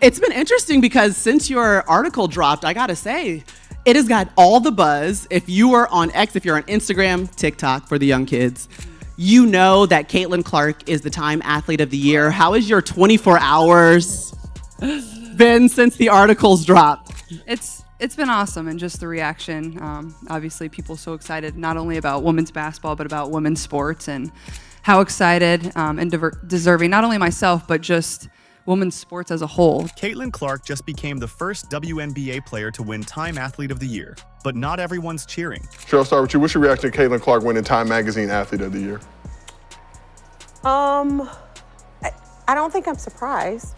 It's been interesting because since your article dropped, I gotta say, it has got all the buzz. If you are on X, if you're on Instagram, TikTok for the young kids, you know that Caitlin Clark is the Time Athlete of the Year. How has your 24 hours been since the articles dropped? It's been awesome, and just the reaction. Obviously, people so excited not only about women's basketball, but about women's sports, and how excited and deserving, not only myself, but just women's sports as a whole. Caitlin Clark just became the first WNBA player to win Time Athlete of the Year, but not everyone's cheering. Sheryl, I'll start with you. What's your reaction to Caitlin Clark winning Time Magazine Athlete of the Year? I don't think I'm surprised.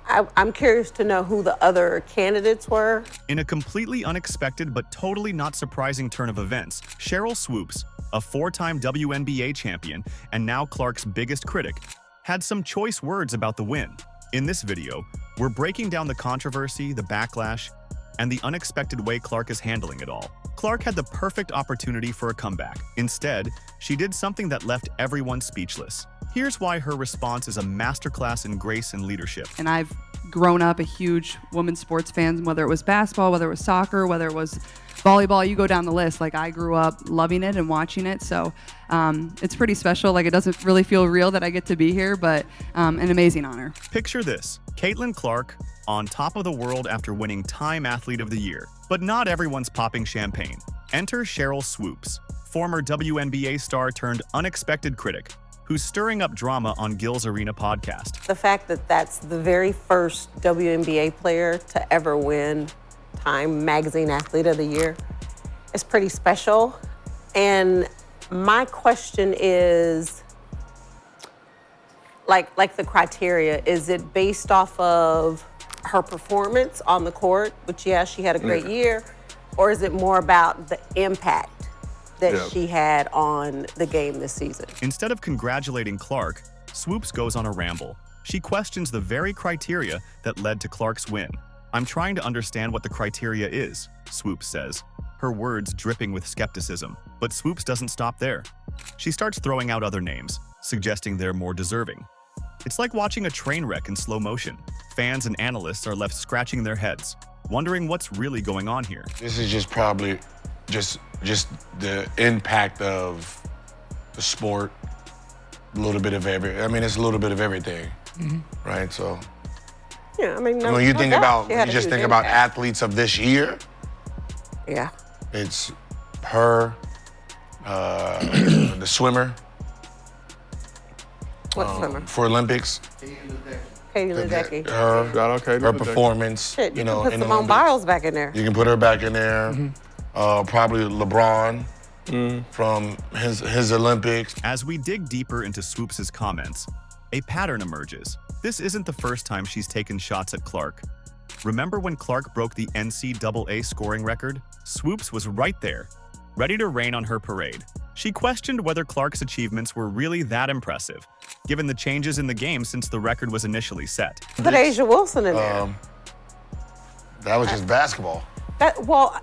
I'm curious to know who the other candidates were. In a completely unexpected but totally not surprising turn of events, Sheryl Swoopes, a four-time WNBA champion and now Clark's biggest critic, had some choice words about the win. In this video, we're breaking down the controversy, the backlash, and the unexpected way Clark is handling it all. Clark had the perfect opportunity for a comeback. Instead, she did something that left everyone speechless. Here's why her response is a masterclass in grace and leadership. And I've grown up a huge women's sports fan, whether it was basketball, whether it was soccer, whether it was volleyball, you go down the list. Like, I grew up loving it and watching it, so it's pretty special. Like, it doesn't really feel real that I get to be here, but an amazing honor. Picture this, Caitlin Clark on top of the world after winning Time Athlete of the Year. But not everyone's popping champagne. Enter Sheryl Swoopes, former WNBA star turned unexpected critic, who's stirring up drama on Gil's Arena podcast. The fact that that's the very first WNBA player to ever win Time Magazine Athlete of the Year is pretty special. And my question is, like the criteria, is it based off of her performance on the court, which, yeah, she had a great year, or is it more about the impact that she had on the game this season? Instead of congratulating Clark, Swoopes goes on a ramble. She questions the very criteria that led to Clark's win. "I'm trying to understand what the criteria is," Swoopes says, her words dripping with skepticism. But Swoopes doesn't stop there. She starts throwing out other names, suggesting they're more deserving. It's like watching a train wreck in slow motion. Fans and analysts are left scratching their heads, wondering what's really going on here. This is just probably just the impact of the sport, a little bit of it's a little bit of everything, right? So, Yeah, when you think about, you just think about athletes of this year. Yeah. It's her, the swimmer. What swimmer? For Olympics. Katie Ledecky. Her performance. Shit, you know, can put in the Simone Olympics. Biles back in there. You can put her back in there. Probably LeBron from his Olympics. As we dig deeper into Swoopes' comments, a pattern emerges. This isn't the first time she's taken shots at Clark. Remember when Clark broke the NCAA scoring record? Swoopes was right there, ready to rain on her parade. She questioned whether Clark's achievements were really that impressive, given the changes in the game since the record was initially set. Put Asia Wilson in there. That was just basketball.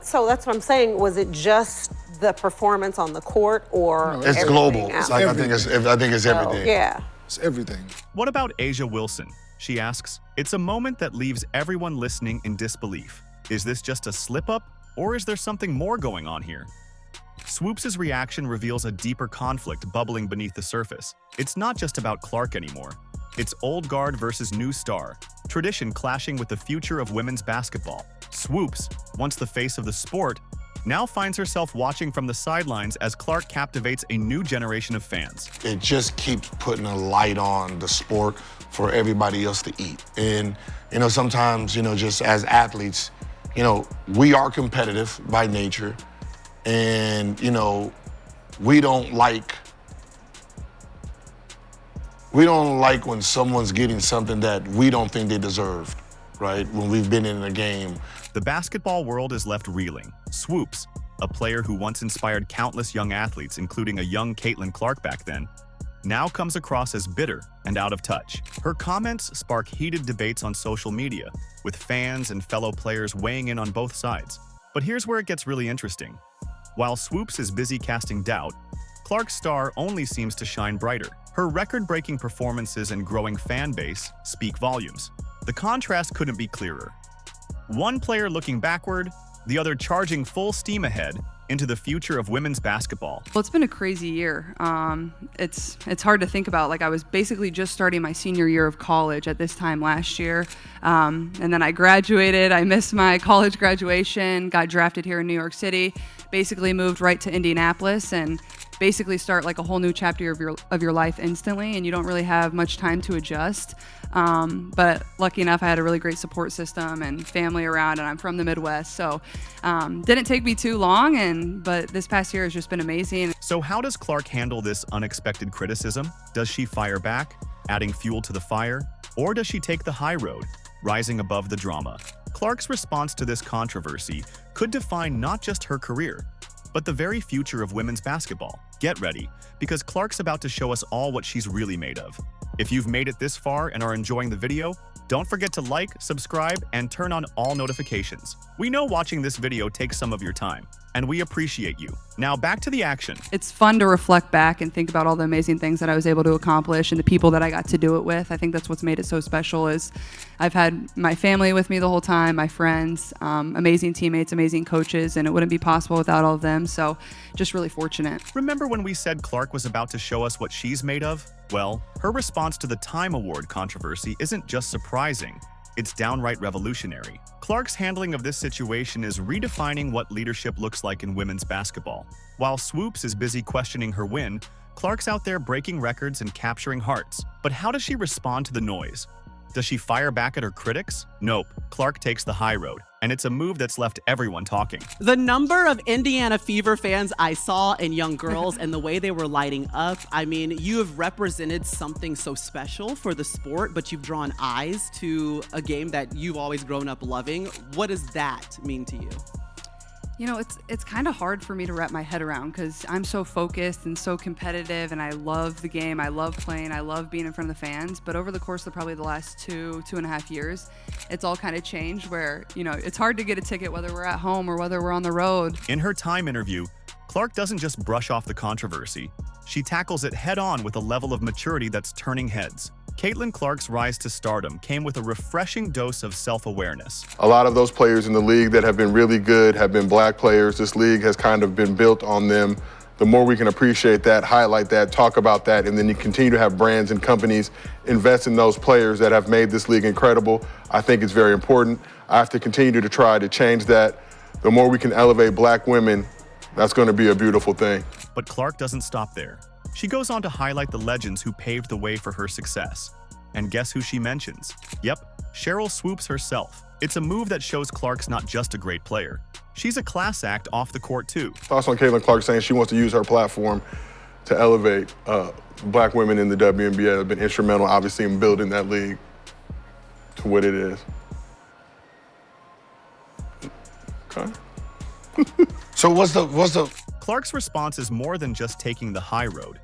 So that's what I'm saying. Was it just the performance on the court, or It's global. else? Like, I think it's everything. Yeah. It's everything. What about Asia Wilson? She asks. It's a moment that leaves everyone listening in disbelief. Is this just a slip-up, or is there something more going on here? Swoopes' reaction reveals a deeper conflict bubbling beneath the surface. It's not just about Clark anymore. It's old guard versus new star, tradition clashing with the future of women's basketball. Swoopes, once the face of the sport, now finds herself watching from the sidelines as Clark captivates a new generation of fans. It just keeps putting a light on the sport for everybody else to eat. And, sometimes, just as athletes, we are competitive by nature. And, we don't like when someone's getting something that we don't think they deserved, right? When we've been in a game. The basketball world is left reeling. Swoopes, a player who once inspired countless young athletes, including a young Caitlin Clark back then, now comes across as bitter and out of touch. Her comments spark heated debates on social media, with fans and fellow players weighing in on both sides. But here's where it gets really interesting. While Swoopes is busy casting doubt, Clark's star only seems to shine brighter. Her record-breaking performances and growing fan base speak volumes. The contrast couldn't be clearer. One player looking backward, the other charging full steam ahead into the future of women's basketball. Well, it's been a crazy year. It's hard to think about. Like, I was basically just starting my senior year of college at this time last year. And then I graduated. I missed my college graduation, got drafted here in New York City, basically moved right to Indianapolis and basically start like a whole new chapter of your life instantly, and you don't really have much time to adjust. But lucky enough, I had a really great support system and family around, and I'm from the Midwest, so didn't take me too long. But this past year has just been amazing. So how does Clark handle this unexpected criticism? Does she fire back, adding fuel to the fire, or does she take the high road, rising above the drama? Clark's response to this controversy could define not just her career, but the very future of women's basketball. Get ready, because Clark's about to show us all what she's really made of. If you've made it this far and are enjoying the video, don't forget to like, subscribe, and turn on all notifications. We know watching this video takes some of your time, and we appreciate you. Now back to the action. It's fun to reflect back and think about all the amazing things that I was able to accomplish and the people that I got to do it with. I think that's what's made it so special is I've had my family with me the whole time, my friends, amazing teammates, amazing coaches, and it wouldn't be possible without all of them. So just really fortunate. Remember when we said Clark was about to show us what she's made of? Well, her response to the Time Award controversy isn't just surprising, it's downright revolutionary. Clark's handling of this situation is redefining what leadership looks like in women's basketball. While Swoopes is busy questioning her win, Clark's out there breaking records and capturing hearts. But how does she respond to the noise? Does she fire back at her critics? Nope. Clark takes the high road, and it's a move that's left everyone talking. The number of Indiana Fever fans I saw in young girls and the way they were lighting up, I mean, you have represented something so special for the sport, but you've drawn eyes to a game that you've always grown up loving. What does that mean to you? You know, it's kind of hard for me to wrap my head around because I'm so focused and so competitive, and I love the game. I love playing. I love being in front of the fans. But over the course of probably the last 2.5 years, it's all kind of changed where, you know, it's hard to get a ticket whether we're at home or whether we're on the road. In her Time interview, Clark doesn't just brush off the controversy. She tackles it head-on with a level of maturity that's turning heads. Caitlin Clark's rise to stardom came with a refreshing dose of self-awareness. A lot of those players in the league that have been really good have been black players. This league has kind of been built on them. The more we can appreciate that, highlight that, talk about that, and then you continue to have brands and companies invest in those players that have made this league incredible, I think it's very important. I have to continue to try to change that. The more we can elevate black women, that's going to be a beautiful thing. But Clark doesn't stop there. She goes on to highlight the legends who paved the way for her success. And guess who she mentions? Yep, Sheryl Swoopes herself. It's a move that shows Clark's not just a great player. She's a class act off the court too. Thoughts on Caitlin Clark saying she wants to use her platform to elevate black women in the WNBA have been instrumental, obviously, in building that league to what it is. Okay. So what's the Clark's response is more than just taking the high road.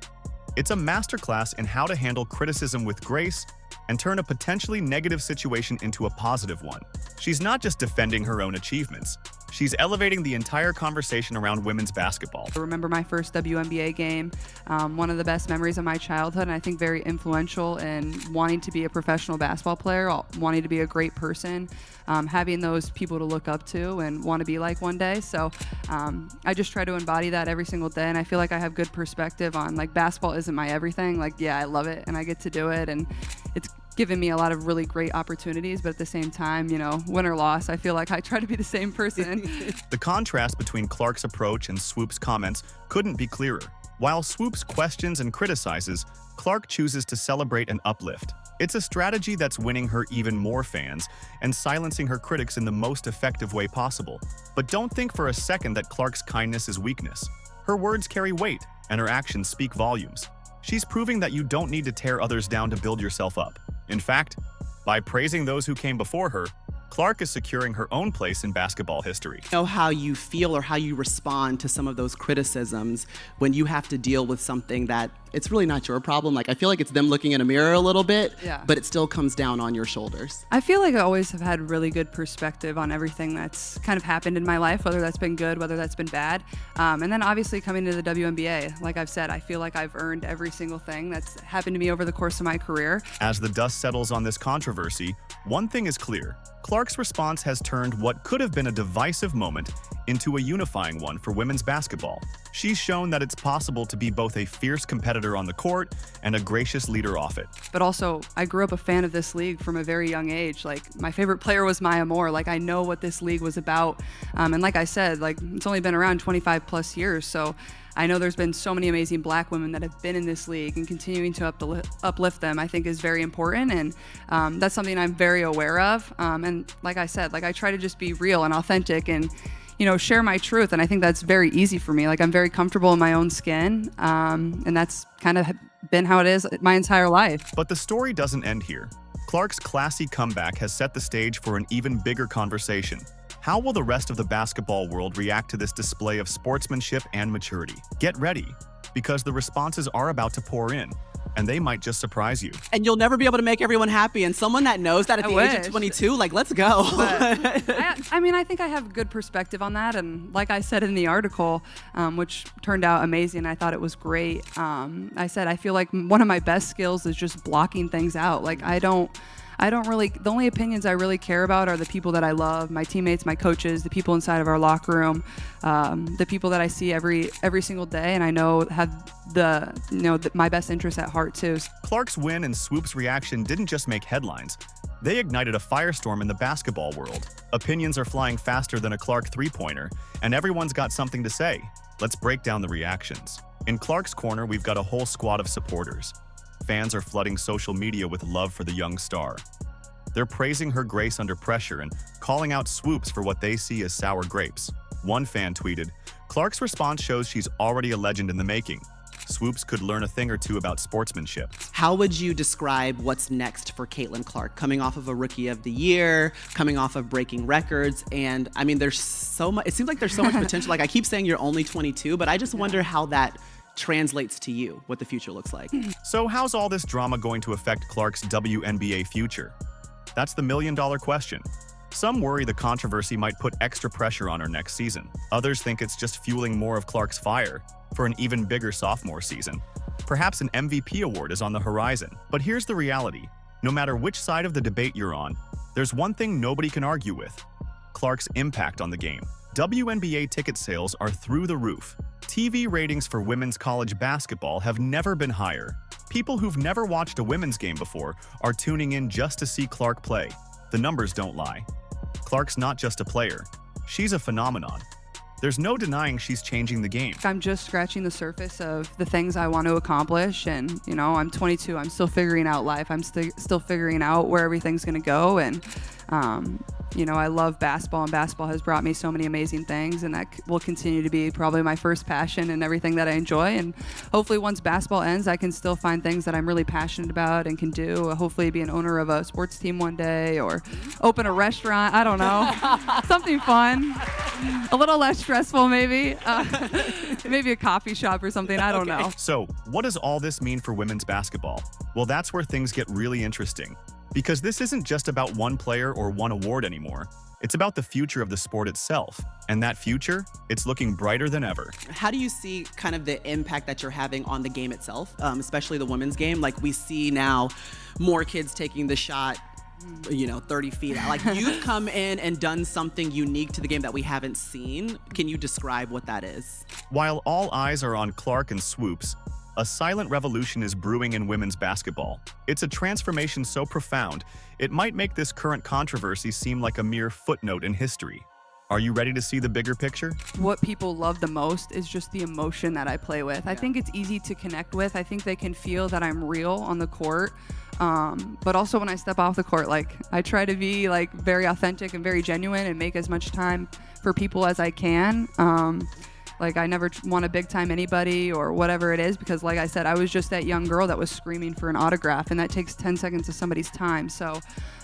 It's a masterclass in how to handle criticism with grace and turn a potentially negative situation into a positive one. She's not just defending her own achievements. She's elevating the entire conversation around women's basketball. I remember my first WNBA game, one of the best memories of my childhood, and I think very influential in wanting to be a professional basketball player, wanting to be a great person, having those people to look up to and want to be like one day. So I just try to embody that every single day, and I feel like I have good perspective on, like, basketball isn't my everything. Like, yeah, I love it, and I get to do it, and it's given me a lot of really great opportunities, but at the same time, you know, win or loss, I feel like I try to be the same person. The contrast between Clark's approach and Swoopes' comments couldn't be clearer. While Swoopes questions and criticizes, Clark chooses to celebrate and uplift. It's a strategy that's winning her even more fans and silencing her critics in the most effective way possible. But don't think for a second that Clark's kindness is weakness. Her words carry weight, and her actions speak volumes. She's proving that you don't need to tear others down to build yourself up. In fact, by praising those who came before her, Clark is securing her own place in basketball history. Know how you feel or how you respond to some of those criticisms when you have to deal with something that it's really not your problem. Like, I feel like it's them looking in a mirror a little bit, but it still comes down on your shoulders. I feel like I always have had really good perspective on everything that's kind of happened in my life, whether that's been good, whether that's been bad. And then obviously coming to the WNBA, like I've said, I feel like I've earned every single thing that's happened to me over the course of my career. As the dust settles on this controversy, one thing is clear. Clark's response has turned what could have been a divisive moment into a unifying one for women's basketball. She's shown that it's possible to be both a fierce competitor on the court and a gracious leader off it. But also, I grew up a fan of this league from a very young age. Like, my favorite player was Maya Moore. Like, I know what this league was about. And like I said, like, it's only been around 25 plus years. So I know there's been so many amazing black women that have been in this league, and continuing to uplift them, I think, is very important. And that's something I'm very aware of. And like I said, like, I try to just be real and authentic and, you know, share my truth. And I think that's very easy for me. Like, I'm very comfortable in my own skin. And that's kind of been how it is my entire life. But the story doesn't end here. Clark's classy comeback has set the stage for an even bigger conversation. How will the rest of the basketball world react to this display of sportsmanship and maturity? Get ready, because the responses are about to pour in, and they might just surprise you. And you'll never be able to make everyone happy. And someone that knows that at the age of 22, like, let's go. I mean, I think I have good perspective on that. And like I said in the article, which turned out amazing, I thought it was great. I said, I feel like one of my best skills is just blocking things out. Like, I don't really, the only opinions I really care about are the people that I love, my teammates, my coaches, the people inside of our locker room, the people that I see every single day, and I know have my best interests at heart too. Clark's win and Swoopes' reaction didn't just make headlines. They ignited a firestorm in the basketball world. Opinions are flying faster than a Clark three-pointer, and everyone's got something to say. Let's break down the reactions. In Clark's corner, we've got a whole squad of supporters. Fans are flooding social media with love for the young star. They're praising her grace under pressure and calling out Swoopes for what they see as sour grapes. One fan tweeted, "Clark's response shows she's already a legend in the making. Swoopes could learn a thing or two about sportsmanship." How would you describe what's next for Caitlin Clark, coming off of a Rookie of the Year, coming off of breaking records? And I mean, there's so much, it seems like there's so much potential. Like, I keep saying you're only 22, but I just wonder how that translates to you, what the future looks like. So how's all this drama going to affect Clark's WNBA future? That's the million-dollar question. Some worry the controversy might put extra pressure on her next season. Others think it's just fueling more of Clark's fire for an even bigger sophomore season. Perhaps an MVP award is on the horizon. But here's the reality. No matter which side of the debate you're on, there's one thing nobody can argue with: Clark's impact on the game. WNBA ticket sales are through the roof. TV ratings for women's college basketball have never been higher. People who've never watched a women's game before are tuning in just to see Clark play. The numbers don't lie. Clark's not just a player. She's a phenomenon. There's no denying she's changing the game. I'm just scratching the surface of the things I want to accomplish. And, you know, I'm 22. I'm still figuring out life. I'm still figuring out where everything's going to go. And, you know, I love basketball, and basketball has brought me so many amazing things, and that will continue to be probably my first passion and everything that I enjoy. And hopefully once basketball ends, I can still find things that I'm really passionate about and can do. Hopefully be an owner of a sports team one day, or open a restaurant. I don't know. Something fun. A little less stressful, maybe. Maybe a coffee shop or something. I don't know. So, what does all this mean for women's basketball? Well, that's where things get really interesting. Because this isn't just about one player or one award anymore. It's about the future of the sport itself. And that future, it's looking brighter than ever. How do you see kind of the impact that you're having on the game itself, especially the women's game? Like, we see now more kids taking the shot, 30 feet out. Like, you've come in and done something unique to the game that we haven't seen. Can you describe what that is? While all eyes are on Clark and Swoopes, a silent revolution is brewing in women's basketball. It's a transformation so profound, it might make this current controversy seem like a mere footnote in history. Are you ready to see the bigger picture? What people love the most is just the emotion that I play with. I think it's easy to connect with. I think they can feel that I'm real on the court. But also when I step off the court, like, I try to be like very authentic and very genuine and make as much time for people as I can. Like, I never want to big time anybody or whatever it is, because like I said, I was just that young girl that was screaming for an autograph, and that takes 10 seconds of somebody's time. So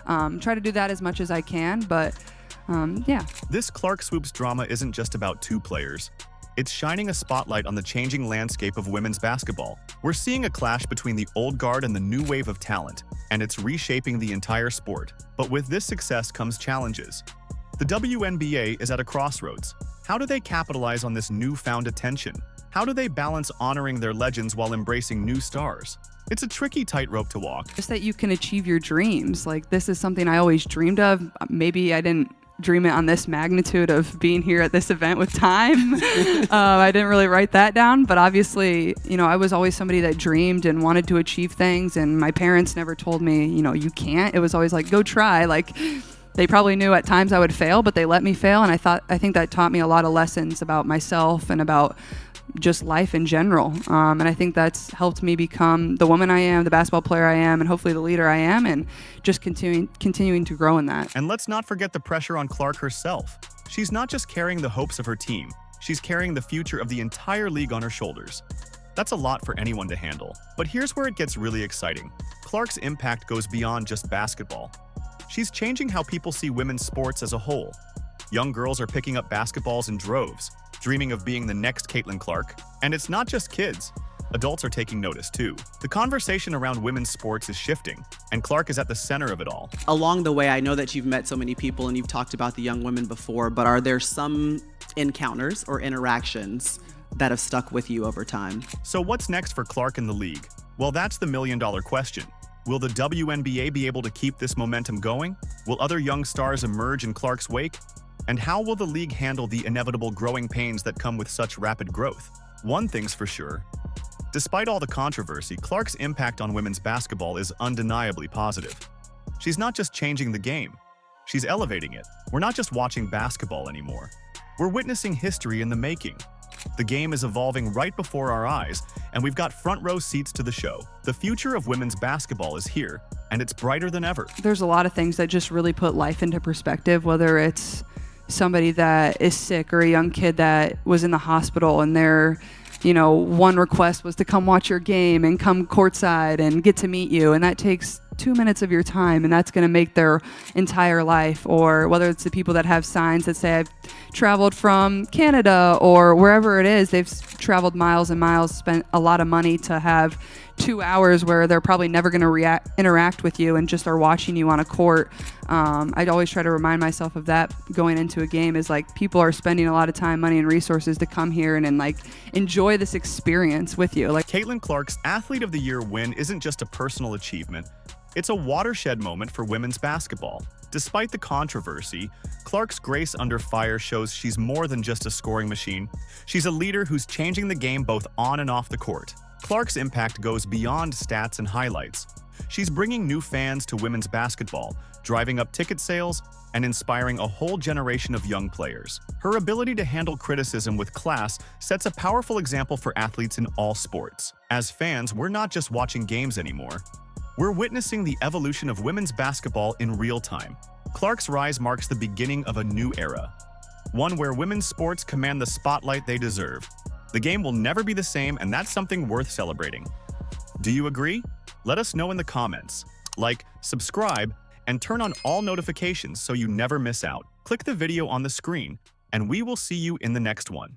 try to do that as much as I can, but yeah. This Clark Swoopes drama isn't just about two players. It's shining a spotlight on the changing landscape of women's basketball. We're seeing a clash between the old guard and the new wave of talent, and it's reshaping the entire sport. But with this success comes challenges. The WNBA is at a crossroads. How do they capitalize on this newfound attention? How do they balance honoring their legends while embracing new stars? It's a tricky tightrope to walk. Just that you can achieve your dreams. Like, this is something I always dreamed of. Maybe I didn't dream it on this magnitude of being here at this event with time. I didn't really write that down, but obviously, you know, I was always somebody that dreamed and wanted to achieve things, and my parents never told me, you know, you can't. It was always like, go try. Like, they probably knew at times I would fail, but they let me fail, and I think that taught me a lot of lessons about myself and about just life in general. And I think that's helped me become the woman I am, the basketball player I am, and hopefully the leader I am, and just continuing to grow in that. And let's not forget the pressure on Clark herself. She's not just carrying the hopes of her team, she's carrying the future of the entire league on her shoulders. That's a lot for anyone to handle. But here's where it gets really exciting. Clark's impact goes beyond just basketball. She's changing how people see women's sports as a whole. Young girls are picking up basketballs in droves, dreaming of being the next Caitlin Clark. And it's not just kids. Adults are taking notice too. The conversation around women's sports is shifting, and Clark is at the center of it all. Along the way, I know that you've met so many people and you've talked about the young women before, but are there some encounters or interactions that have stuck with you over time? So what's next for Clark in the league? Well, that's the million-dollar question. Will the WNBA be able to keep this momentum going? Will other young stars emerge in Clark's wake? And how will the league handle the inevitable growing pains that come with such rapid growth? One thing's for sure. Despite all the controversy, Clark's impact on women's basketball is undeniably positive. She's not just changing the game, she's elevating it. We're not just watching basketball anymore. We're witnessing history in the making. The game is evolving right before our eyes, and we've got front row seats to the show. The future of women's basketball is here, and it's brighter than ever. There's a lot of things that just really put life into perspective, whether it's somebody that is sick or a young kid that was in the hospital and their, you know, one request was to come watch your game and come courtside and get to meet you, and that takes 2 minutes of your time, and that's going to make their entire life. Or whether it's the people that have signs that say, I've traveled from Canada or wherever it is, they've traveled miles and miles, spent a lot of money to have 2 hours where they're probably never going to interact with you and just are watching you on a court. I'd always try to remind myself of that going into a game, is like, people are spending a lot of time, money, and resources to come here and like enjoy this experience with you. Like, Caitlin Clark's Athlete of the Year win isn't just a personal achievement. It's a watershed moment for women's basketball. Despite the controversy, Clark's grace under fire shows she's more than just a scoring machine. She's a leader who's changing the game both on and off the court. Clark's impact goes beyond stats and highlights. She's bringing new fans to women's basketball, driving up ticket sales, and inspiring a whole generation of young players. Her ability to handle criticism with class sets a powerful example for athletes in all sports. As fans, we're not just watching games anymore. We're witnessing the evolution of women's basketball in real time. Clark's rise marks the beginning of a new era, one where women's sports command the spotlight they deserve. The game will never be the same, and that's something worth celebrating. Do you agree? Let us know in the comments. Like, subscribe, and turn on all notifications so you never miss out. Click the video on the screen, and we will see you in the next one.